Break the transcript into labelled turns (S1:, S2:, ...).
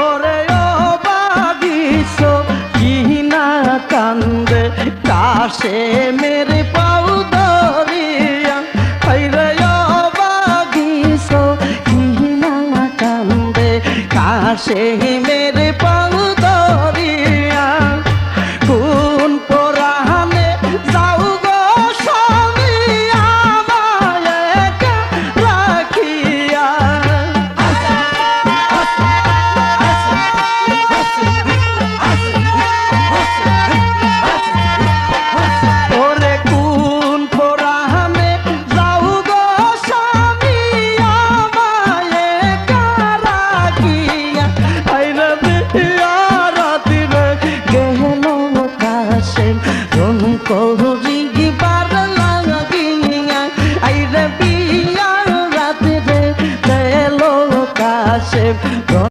S1: ওরে ও বাগিস কি না কান্দে কাশে মেরে পাও ধরিয়া হাইরে ও বাগিস কি না কান্দে কাশে মেরে পাও